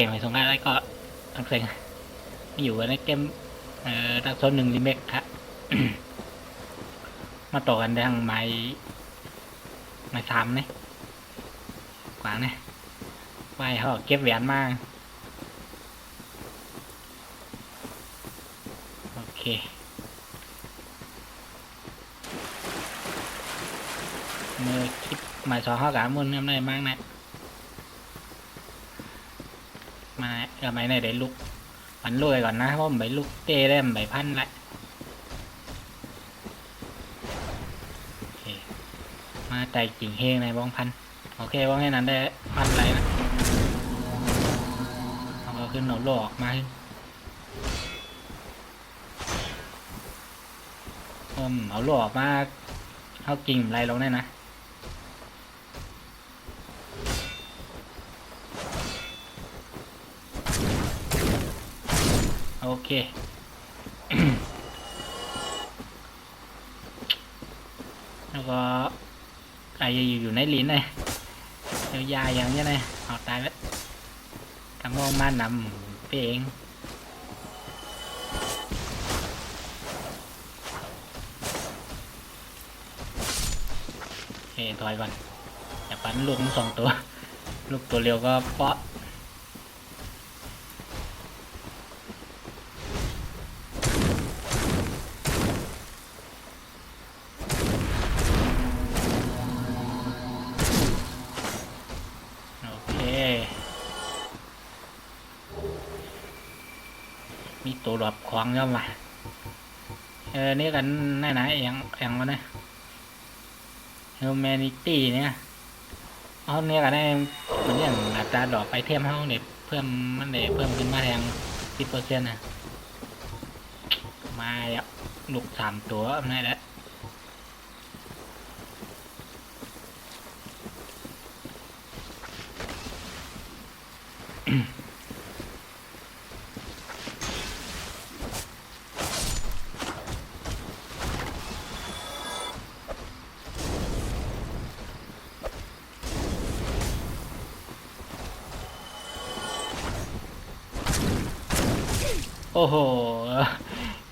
ไม่สงอะไรก็ทั้งเซ็งอยู่ในเกมดักโซนหนึ่งรีเมคครับ มาต่อกันทางไม้สามเนี่ยกว้างเนี่ยไว้เขาเก็บแหวนมาโอเคเมื่อคลิปมาสองห้ากามุนทำได้มากนะมาก็ไม่ได้ลุกพันรวยก่อนนะเพราะผมไปลุกเต้ได้ไปพันละโอเคมาใจกิ่งเฮงในบ้องพันโอเคบ้องให้นั้นได้พันไรนะเอาขึ้นเอาโลออกมาเอาโลออกมาเขากิ่งไรลงได้นะโอเค แล้วก็ไอ้อยู่ในลิ้นเลยยาวๆอย่างนี้เลยเอาตายแล้วกำมองมานำเองโอเคถอยก่อนอย่าปั้นลูกทั้งสองตัวลูกตัวเร็วก็เปาะมีตัวหลบควางย่อมมานี่กันไหนอย่างวะเนี่ย humanity เนี่ยเอาเนี่ยกันได้เหมือนอย่างอัตราดอกไปเทียมเขาเนี่ยเพิ่มมันเนี่ยเพิ่มขึ้นมาแทง 10% นะมาลูก3 ตัวนี่แหละโอ้โห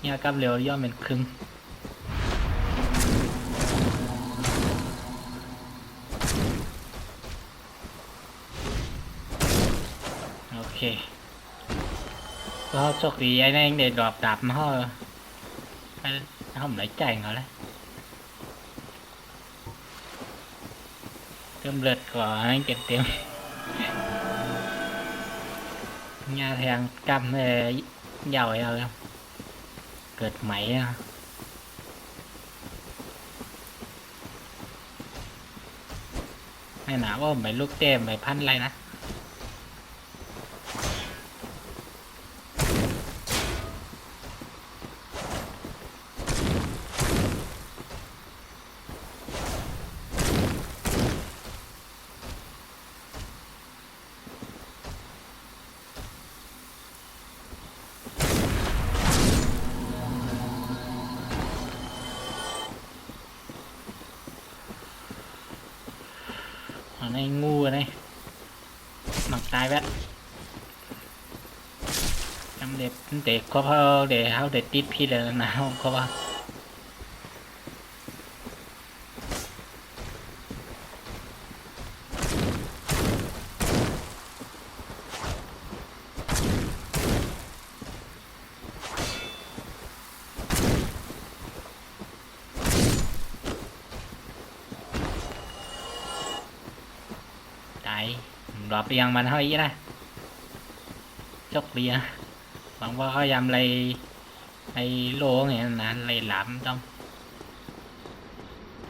เนี่ยกับเร็วย่อมเป็นครึ่งโอเคก็โชคดีไอ้นั่นเด็ดดอกดาบมาเขาไม่ใจเขาเลยเติมเลือดก่อนให้เต็มๆงาแทงกำเลยยาวเกิดไหมไม่หนาว่าใบลูกเต้มใบพันอะไรนะในงูนี่หมักตายแวะจำเด็กเขาเด็กเขาเด็กติดพี่เลยนะเขาว่ารอบไปยังมันเท่านี้นะจกเบียหวังว่าเขายำไรโลไงนะไรหลามต้อง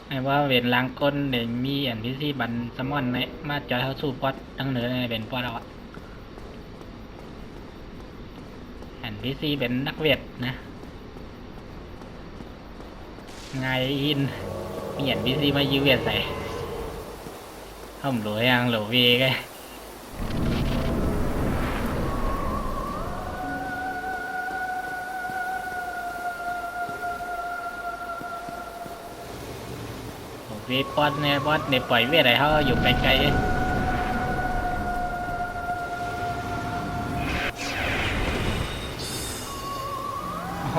ไอ้ว่าเวนล้างก้นเดี๋ยวมีอันพิซี่บันสมอนเนี่ยมาจอยเขาสู้ปอดตั้งเหนือในเป็นปอดเราอะอันพิซี่เป็นนักเวทนะไงอินมีอันพิซี่มายืเวทใส่เขาหลวยังหลววีไงเวทบอสเนี่ยปล่อยเวทอะไรเขาอยู่ไกลๆ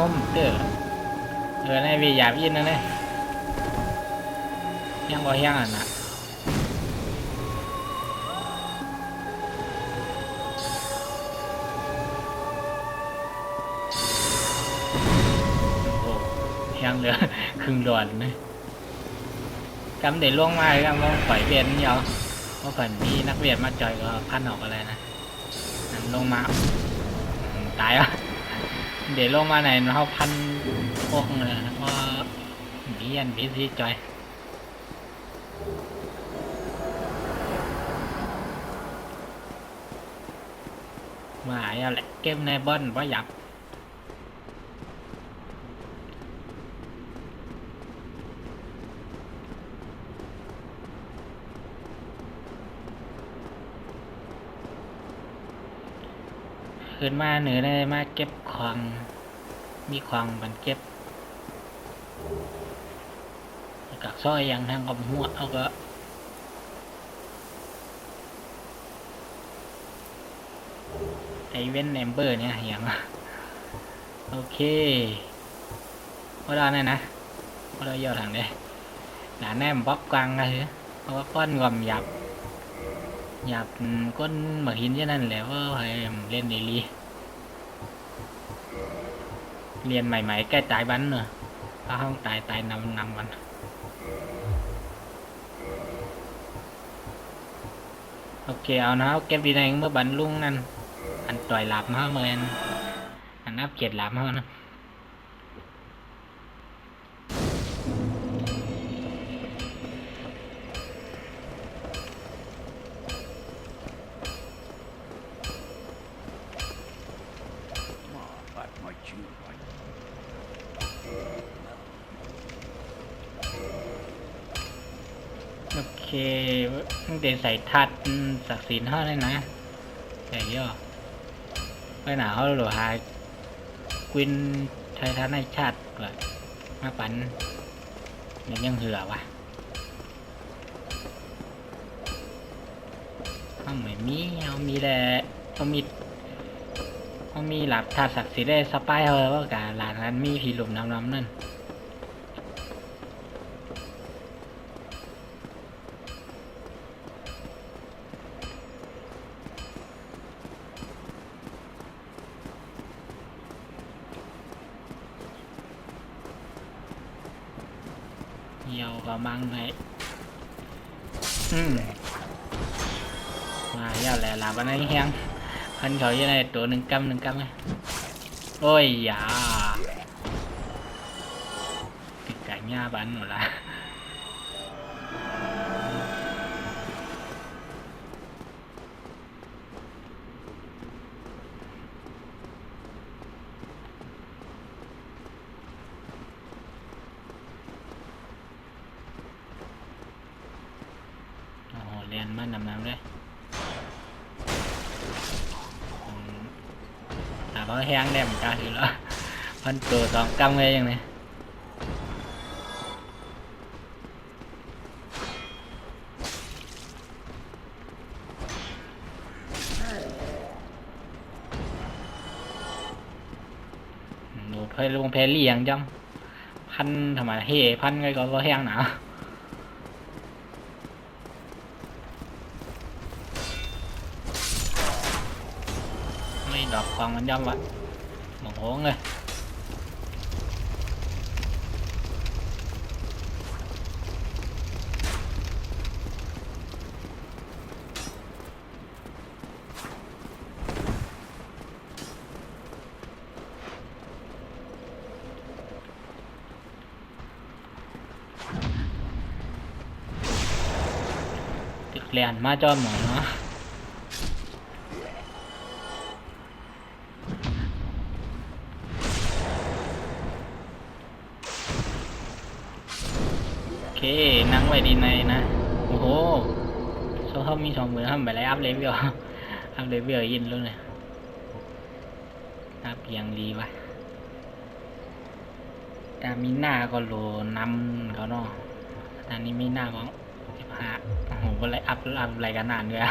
มเด้อในวีหยาบยินนะเนี่ยยังบ่ยังอ่ะนะโอ้ยังเหลือครึ่งดอนเลยกำเด็ดล่วงมาครับว่าปล่อยเบียนยาวว่าผ่านมีนักเบียนมาจอยก็พันออกอะไรนะลงมาตายวะเดี๋ยวลงมาไหนเขาพันพวกเลยว่าเบียนบีซีจอยมาอะไรเกมในบอลว่าอยากขึ้นมาเหนือได้มาเก็บของมีของบันเก็บกักซ้อยอย่างทางกับหัวเอาก็ไอเว้นแอมเบอร์เนี่ยอย่างโอเคว่าเราเนี่ยนะว่าเราย่อทางได้หนาแนมบล็อกกลางเลยเพราะว่าก้อนงอมหยับก้นมาหินอย่างนั้นแหละว่าให้เล่นดีลีเรียนใหม่ๆใกล้ตายบันเนอะถ้าห้องตายนำวันโอเคเอานะเก็บวีนัยเมื่อบันลุ่งนั่นอันต่อยหลับมาเหมือนอันอัพเกียรหลับมานะโอเคตั้งแต่ใส่ทัดศักดิ์ศรีเท่านั้นนะใส่ย่อไปหนาเขาหรือหายกวินไทยทันในชาติก่อนมาปั่นยังเหือวะเขาไม่มีเอามีแต่เขามีหลับทัดศักดิ์ศรีได้สปายเฮอว่ากาหลานนั้นมีผีหลุมน้ำนั่นเหี่ยวก็มังไงมาเหี่ยวแหละหลับอันนี้แห้งพันเขายังไงตัวหนึ่งกำไงโอ้ยอย่าติดไก่ย่าบ้านหมดละเรียนมานำเลยแต่พอแห้งได้เหมือนกันคือแล้วพันตัวสองกำเลยอย่างนี้หนูเพลลงเพลลี่อย่างจังพันทำไมเฮ้พันไงก็พอแห้งหนาดอกcòn mình dâm vậy một hỗnเลยติดแลนมาcho mọi nóโอเคนั่งไว้ดีในนะโอ้โหโซ่เขามีสองมือทำไปแล้วอัพเลเวลอัพเลเวลยินluôn nàyอัพยังดีวะตามีหน้าก็โหลนำเขาเนาะตอนนี้มีหน้าของ15โอ้โหอะไรอัพอะไรกันนานด้วย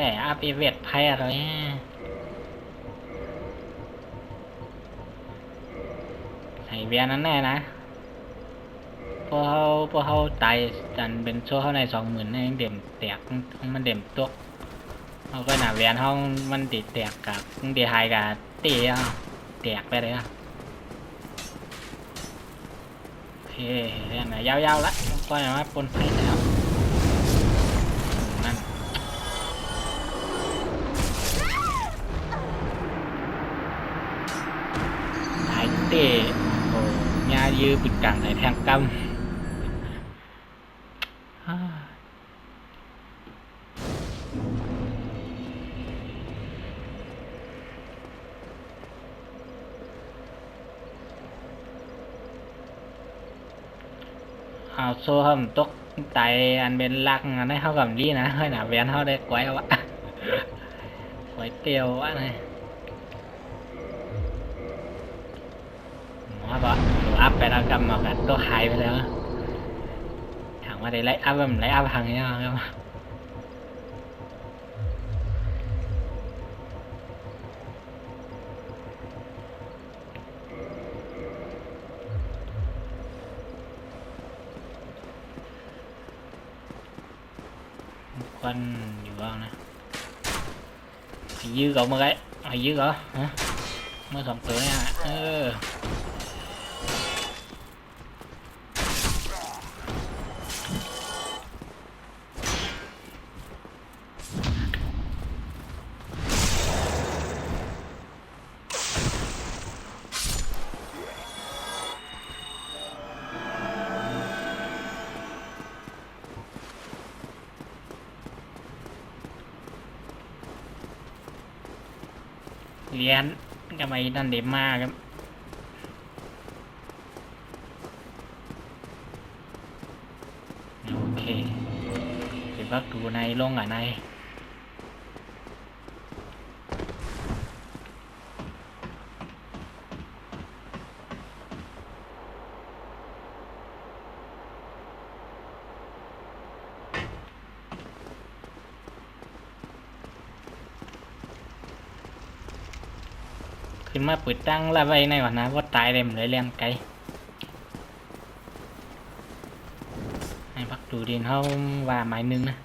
ม่อาปีเวทไพ่อะไรใส่เบียร์นั้นแน่นะพวกเขาตายกันเป็นชั่วเข้าใน20,000ให้เด่มแตกมันเด่มตัวเขาก็หนาเวียนห้องมันติดแตกกับตีไฮกับตีแตกไปเลยโอเคเรื่องไหนยาวๆละก็อย่างว่าปนไฟแล้วนั่นไฮเต้โอ้ยายื้อปิดกลางในแทงกำเอาโซ่เขาตกไตอันเป็นลักอันได้เข้ากับดีนะเฮ้ยหนาเวียนเขาได้กวยวะกวยเตียววะนี่หมอบอกดูอัพไปแล้วกำมาแบบตัวหายไปแล้วถามว่าได้ไล่อัพแบบไล่อัพทางนี้ครับควันอยู่บ้างนะยื้อcậu mà cáiยื้อcậu hả mới xong tuổi nhaเรียนก็ไม่นั่นเด็มมากครับโอเคเดี๋ยวพักดูในลงอ่ะในขึ้นมาปิดตั้งละไว้ในวันนะว่าตายเลยมันเลยเลี้ยงไก่ให้พักดูดินเขาว่าไม้นึงนะ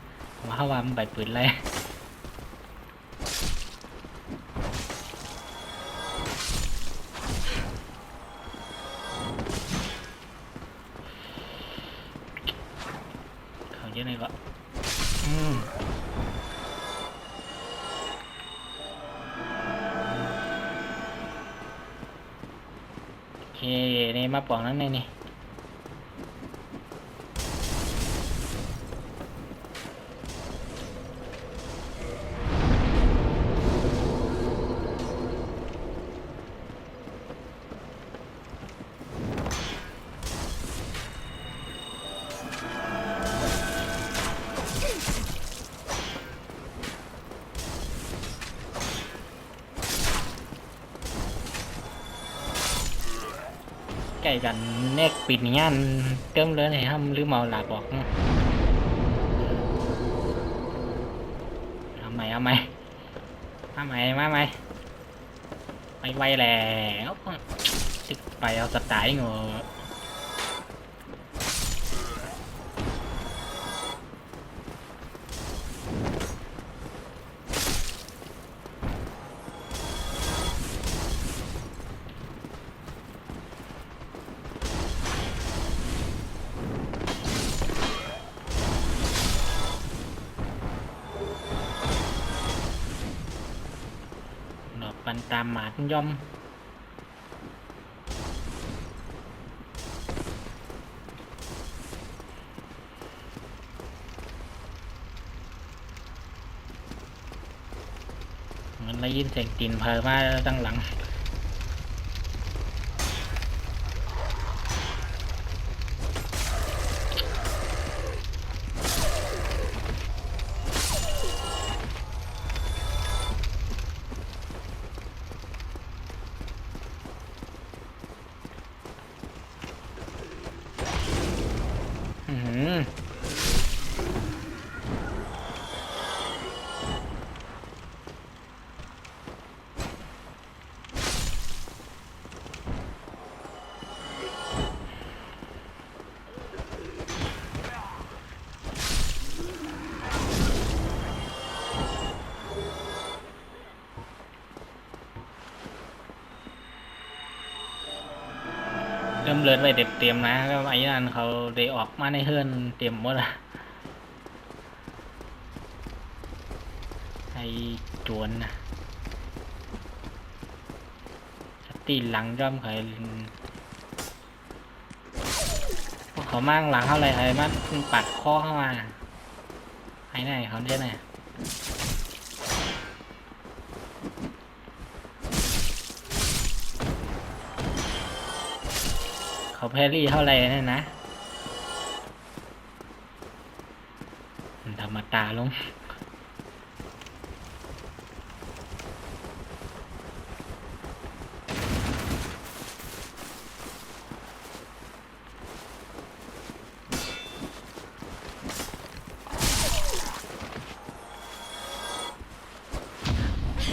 ว่าเขาว่ามันใบปืนเลยเขาเยอะเลยก็โอเคนี่มาปองนั้นนี่ใกล้กันแนกปิดงานเติมเลยทำหรือเมาหลาบอกเอาใหม่มาใหม่ไปไวแล้วตึกไปเอาสไตล์งูปันตามหมาย่อมมันได้ยินเสียงตีนเพลมาตั้งหลัง มเลือดไว้เต็มๆนะก็ไอ้นั่นเขาได้ออกมาในเฮือนเต็มหมดละไอ้จวนนะตีหลังย่อมเคยพวกเขามั่งหลังเท่าไรไอ้มันปัดข้อเข้ามาไอ้ไหนเขาเรียกไงเขาแพรี่เท่าไรนี่นะธรรมตาลง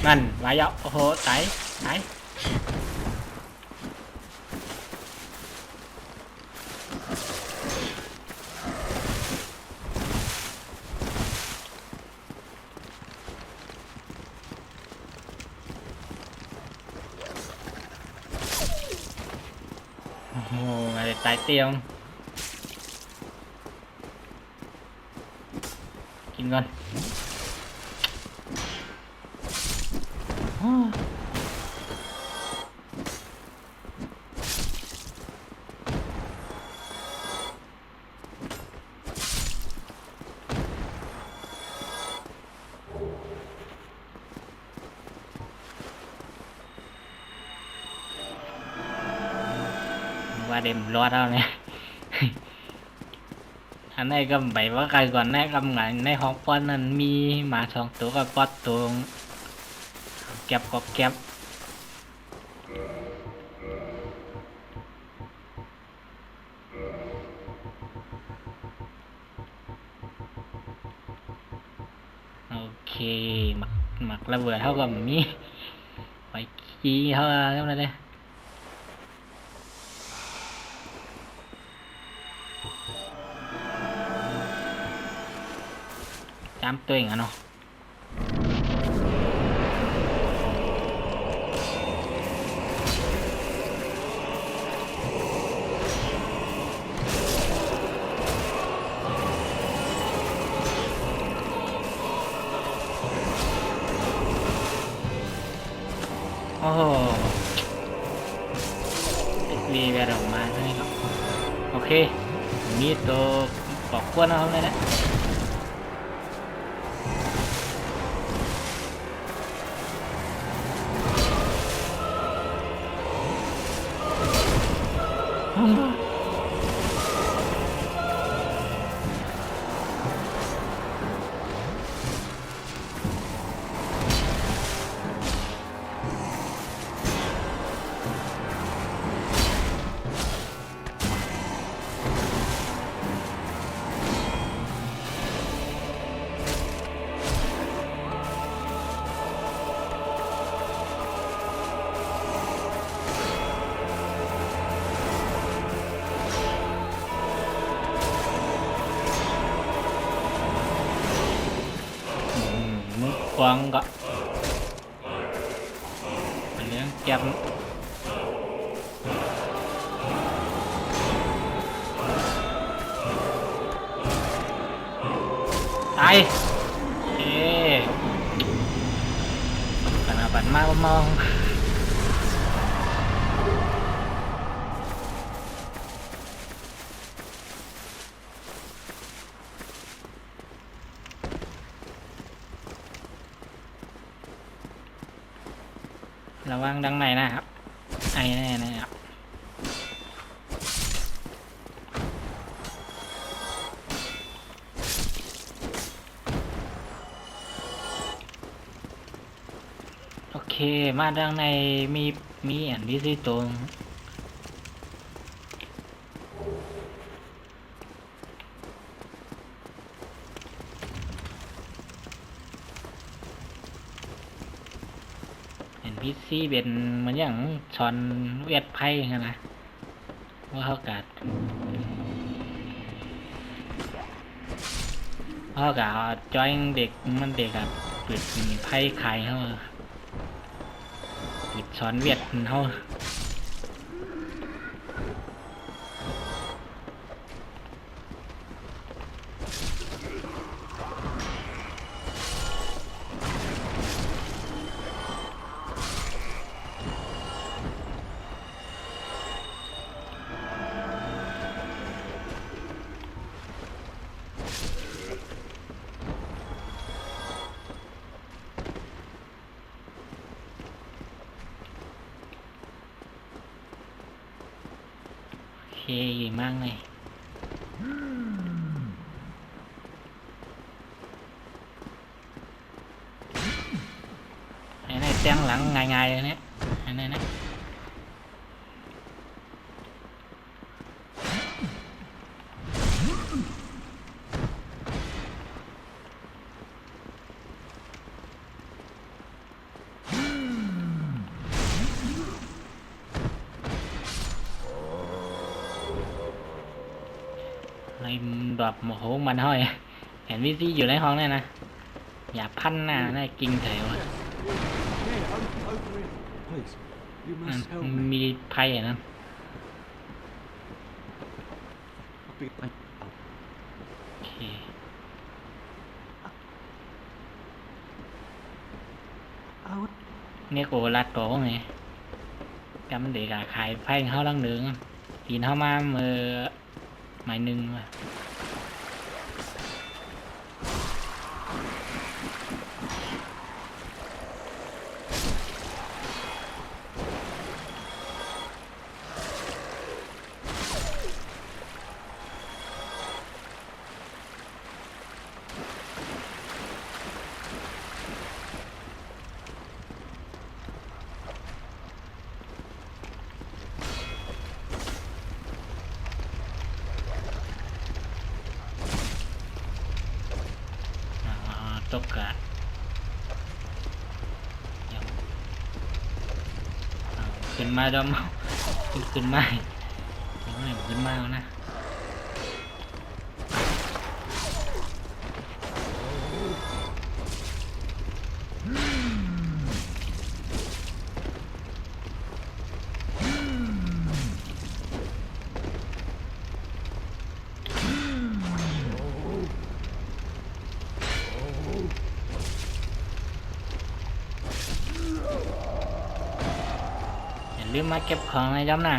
นั่นมาเยอะโอ้โหตายโอ้โหอะไรตายเตียงกินก่อนว่าเดมรอดแล้วเนี่ย อันนี้ก็ไปว่าใครก่อนแน่กำไงในห้องป้อนนั้นมีหมาสองตัวกับป๊อดตัวเก็บก็เก็บโอเคหมักระเบิดเท่ากับมีไปขี้เท่านั้นเลยจำตัวเองอะเนาะโอ้โหวีแวร์ออกมาใช่ไหมครับโอเคมีตัวปอกกวนเอาเลยนะกวางก็เป็นเรื่องเก็บตายเอ๊ขนาดปั่นมากมองระวังดังไหนนะครับไอ้แน่นะครับโอเคมาดังในมีอันที่ซีตรงพีซีเป็นมันอย่างชอนเวียดไพ่ไงนะว่าเขากัดเขากัดจอยเด็กมันเด็กอะปิดไพ่ไข่เขาปิดช้อนเวียดเขา มากเลยไอ้นี่เตียงหลังง่ายๆเลยเนี่ยไอ้นี่นะไอ้ดอกโมโหมันห้อยเห็นวิซี่อยู่ในห้องเนี่ยนะอย่าพันหน้านะกิ่งแถว Please, you must help me. มีไพ่อะนะ โอเคเนี่ยกูรัดโตไงจำเด็กขายไพ่เขาลังหนึ่งกินเข้ามาเมื่อหมายหนึ่งว่ะตกกะขึ้นมาดอมขึ้นมาขึ้นมานะลืมมาเก็บของในจำนะ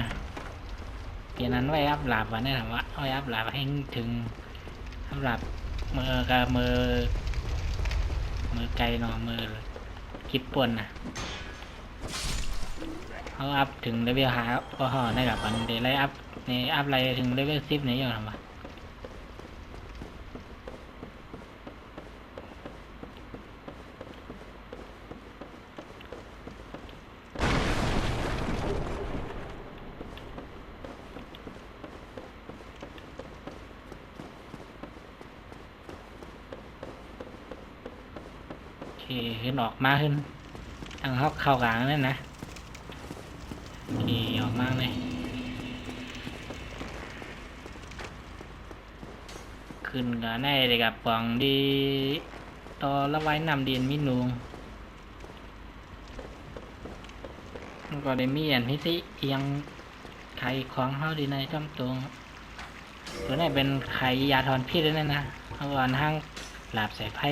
เกียนั้นไว้อัพหลับวะเนี่ยถามว่าไว้อัพหลับให้ถึงอัพหลับมือกับมือไกลเนาะมือคิดป่วนนะเขาอัพถึงเลเวลหาก็ห่อได้กับมันเดี๋ยวไล่อัพในอัพไรถึงเลเวล10นี่อย่างไรวะขึ้นออกมาขึ้นทางเข้ากลางนั่นนะออกมาเลยขึ้นกันได้เลยกับปองดีต่อละไว้นำดินมินูก็ได้มีอันพิสิยังไข่ของเฮาดีในจำตรงตัวนี้เป็นไข่ยาถอนพิษด้วยนะเอาอันห้างหลาบใส่ไพ่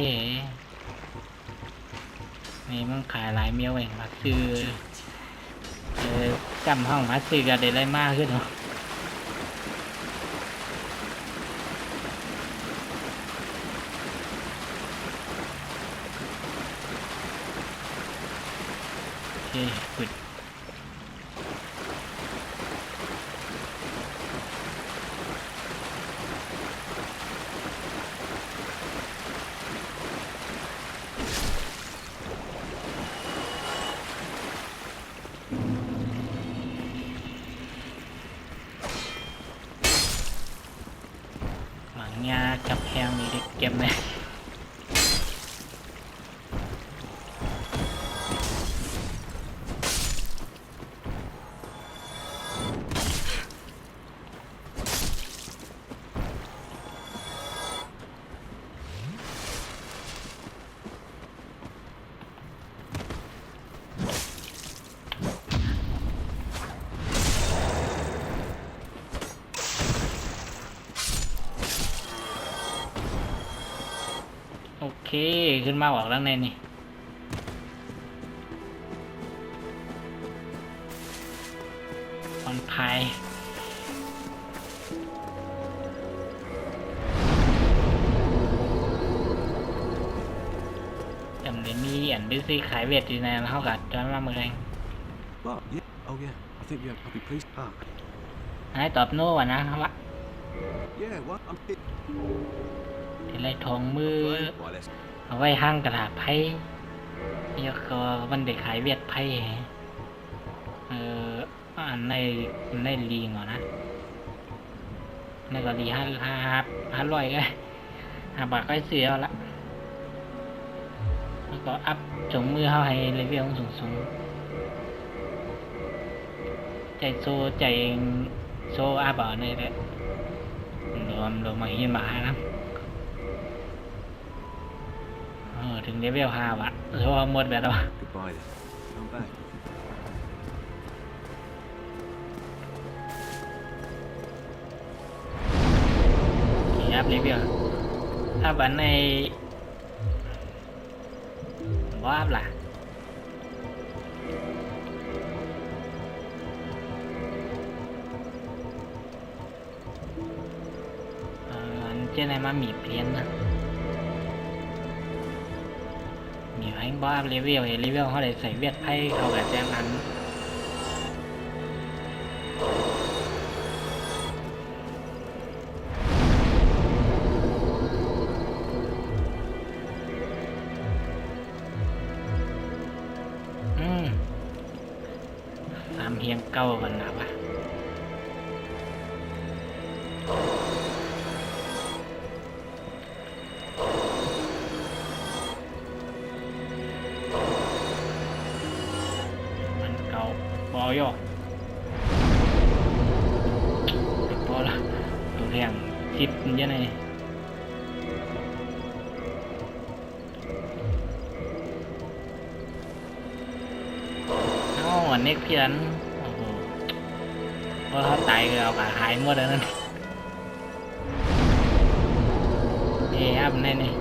นี่มันขายหลายเมียวเองมาซื้อจำห้องมาซื้อกันได้มากขึ้นเนาะโอเคกุดงากับแพงมีเด็กเก็บไหมโอเคขึ้นมาออกแล้วในนี่ออนพายจำได้มีอันดิซี่ขายเวทดีนะเขากัดจอนมาเมือง But yeah, oh yeah, I think you have puppy police. Ah, นายตอบโน่วะนะครับว่า Yeah, what? I'm hit. เป็นไรทองมือ Right, let's เอาไว้ห้างกระดาษไพ่นี่ก็วันเด็กขายเวียดไพ่อันในลีงเหรอนะในก็ลี500ก็5 บาทก็เสียละแล้วก็อัพจงมือเข้าให้เลเวลสูงใจโซอัพในแหละรวมมาหินมานะถึงเลเวล5 บาทโซหมดแบบแล้ว goodbye then. Come back. อัพเลเวลถ้าบันในว่าอัพล่ะอันเจ้าไหนมามีเพี้ยนนะมีไพ่บ้าอัพเลเวลเลเวลเขาได้ใส่เวียดไพ่เขาแบบแจ้งนั้นเฮียงเก้ากันนะวะมันเก่าบอยอกเป็นพอละตัวแรงทิปเยอะเลยอันนี้เพียนโอ้โหเพราะเขาตายเอาขาหายหมดแล้วนั่นครับนี่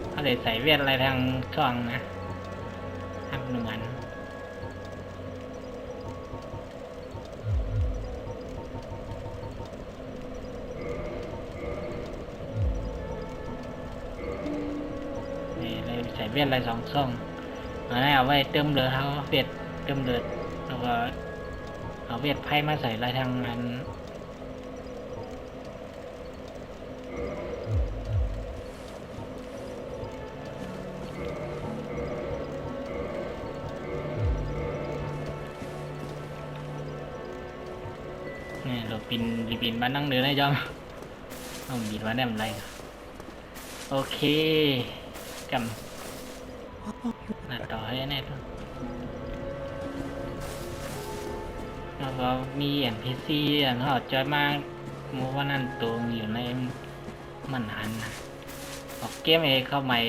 เขาได้ใส่เวทอะไรทางช่องนะทำหนึ่งอันนี่เลยใส่เวทอะไร2 ช่องอันนี้เอาไว้เติมเลือดเขาเวทเติมเลือดแล้วก็เอาเวทไพ่มาใส่ลายทางนั้นนี่เราปีนบ้านนั่งเดินได้จอมต้องบินมาได้อะไรโอเคกันน่าต่อให้แน่ตัวแล้วก็มี NPC เขาจอยมากมูว่านั่นตัวอยู่ในมันหันนะออกเกมเข้าใหม่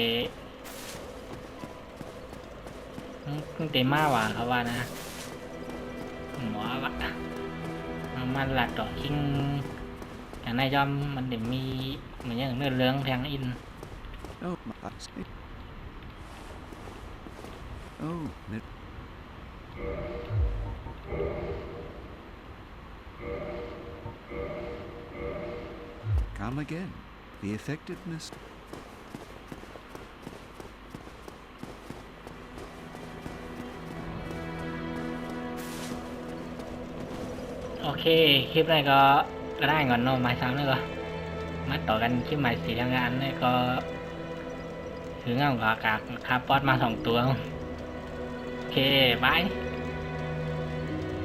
เต็มมากว่าเขาว่านะหมอวะมันหลัดต่อคิงอย่างในจอมมันเดี๋ยวมีเหมือนอย่างเนื้อเรื่องแทงอิน Oh, my eyes. Oh, come again. The effectiveness. โอเคคลิปแรกก็ได้ก่อนเนาะไม้ซ้ำแล้วก็มาต่อกันคลิปใหม่สีทางงานเนี่ยก็ถึงเอากากคาร์ปอดมา2 ตัวโอเคบาย